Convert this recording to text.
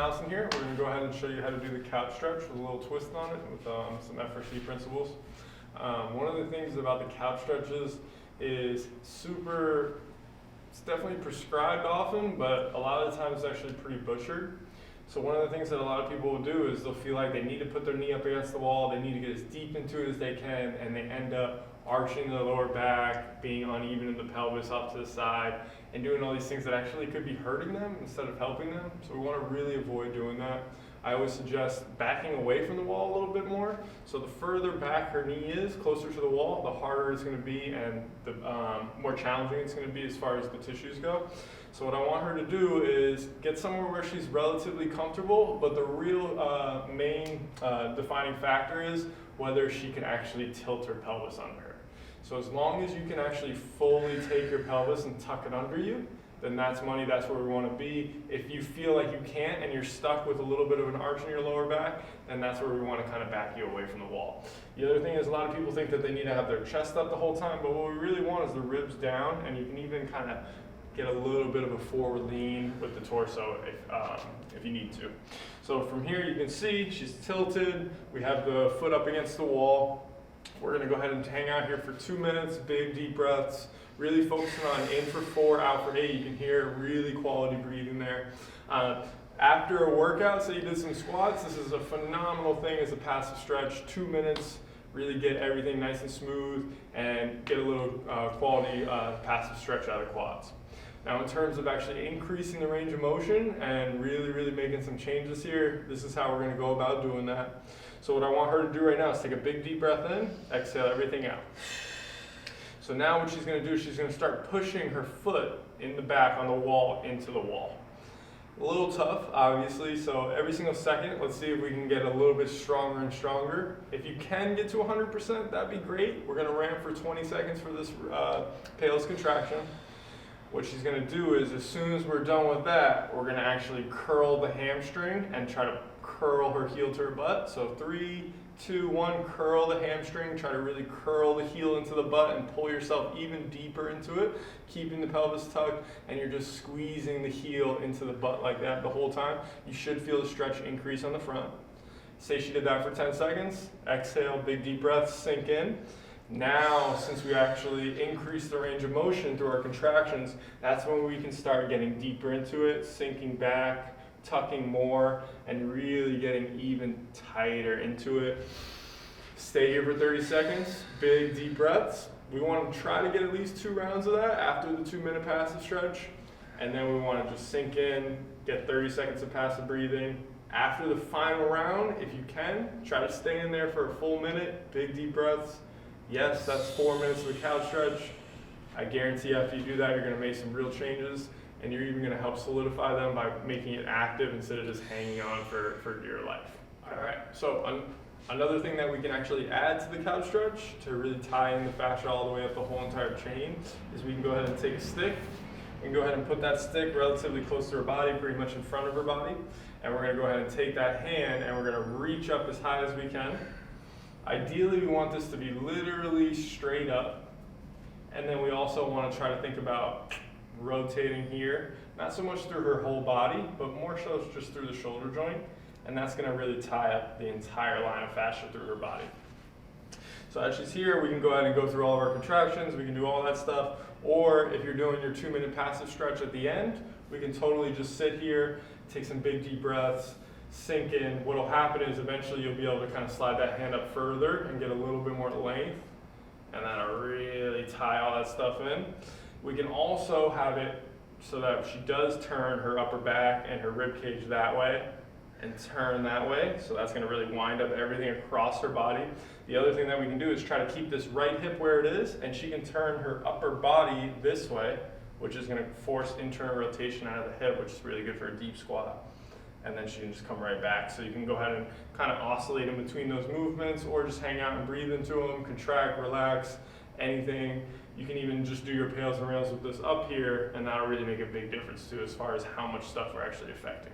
Johnson here. We're going to go ahead and show you how to do the couch stretch with a little twist on it with some FRC principles. One of the things about the couch stretches is it's definitely prescribed often, but a lot of the times it's actually pretty butchered. So one of the things that a lot of people will do is they'll feel like they need to put their knee up against the wall, they need to get as deep into it as they can, and they end up arching the lower back, being uneven in the pelvis up to the side, and doing all these things that actually could be hurting them instead of helping them. So we want to really avoid doing that. I always suggest backing away from the wall a little bit more. So the further back her knee is, closer to the wall, the harder it's going to be and the more challenging it's going to be as far as the tissues go. So what I want her to do is get somewhere where she's relatively comfortable, but the real main defining factor is whether she can actually tilt her pelvis under her. So as long as you can actually fully take your pelvis and tuck it under you, then that's money, that's where we want to be. If you feel like you can't and you're stuck with a little bit of an arch in your lower back, then that's where we want to kind of back you away from the wall. The other thing is a lot of people think that they need to have their chest up the whole time, but what we really want is the ribs down, and you can even kind of get a little bit of a forward lean with the torso if you need to. So from here you can see she's tilted, we have the foot up against the wall. We're going to go ahead and hang out here for 2 minutes, big deep breaths, really focusing on in for 4, out for 8. You can hear really quality breathing there. After a workout, say you did some squats, this is a phenomenal thing as a passive stretch. 2 minutes, really get everything nice and smooth and get a little quality passive stretch out of quads. Now in terms of actually increasing the range of motion and really making some changes here, this is how we're going to go about doing that. So what I want her to do right now is take a big deep breath in, exhale everything out. So now what she's going to do is she's going to start pushing her foot in the back on the wall into the wall. A little tough, obviously, so every single second, let's see if we can get a little bit stronger and stronger. If you can get to 100%, that'd be great. We're going to ramp for 20 seconds for this Palus contraction. What she's going to do is as soon as we're done with that, we're going to actually curl the hamstring and try to curl her heel to her butt. So 3, 2, 1, curl the hamstring, try to really curl the heel into the butt and pull yourself even deeper into it, keeping the pelvis tucked, and you're just squeezing the heel into the butt like that the whole time. You should feel the stretch increase on the front. Say she did that for 10 seconds, exhale, big deep breaths, sink in. Now, since we actually increase the range of motion through our contractions, that's when we can start getting deeper into it, sinking back, tucking more, and really getting even tighter into it. Stay here for 30 seconds, big deep breaths. We want to try to get at least 2 rounds of that after the 2-minute passive stretch, and then we want to just sink in, get 30 seconds of passive breathing. After the final round, if you can, try to stay in there for a full minute, big deep breaths. Yes, that's 4 minutes of the couch stretch. I guarantee after you do that, you're going to make some real changes, and you're even going to help solidify them by making it active instead of just hanging on for dear life. All right, so another thing that we can actually add to the couch stretch to really tie in the fascia all the way up the whole entire chain is we can go ahead and take a stick. We can go ahead and put that stick relatively close to her body, pretty much in front of her body, and we're going to go ahead and take that hand and we're going to reach up as high as we can. Ideally, we want this to be literally straight up, and then we also want to try to think about rotating here, not so much through her whole body, but more so just through the shoulder joint, and that's going to really tie up the entire line of fascia through her body. So as she's here, we can go ahead and go through all of our contractions, we can do all that stuff, or if you're doing your 2-minute passive stretch at the end, we can totally just sit here, take some big deep breaths, sink in. What'll happen is eventually you'll be able to kind of slide that hand up further and get a little bit more length, and that'll really tie all that stuff in. We can also have it so that she does turn her upper back and her rib cage that way and turn that way, so that's going to really wind up everything across her body. The other thing that we can do is try to keep this right hip where it is, and she can turn her upper body this way, which is going to force internal rotation out of the hip, which is really good for a deep squat. And then she can just come right back. So you can go ahead and kind of oscillate in between those movements, or just hang out and breathe into them, contract, relax, anything. You can even just do your pails and rails with this up here, and that'll really make a big difference too as far as how much stuff we're actually affecting.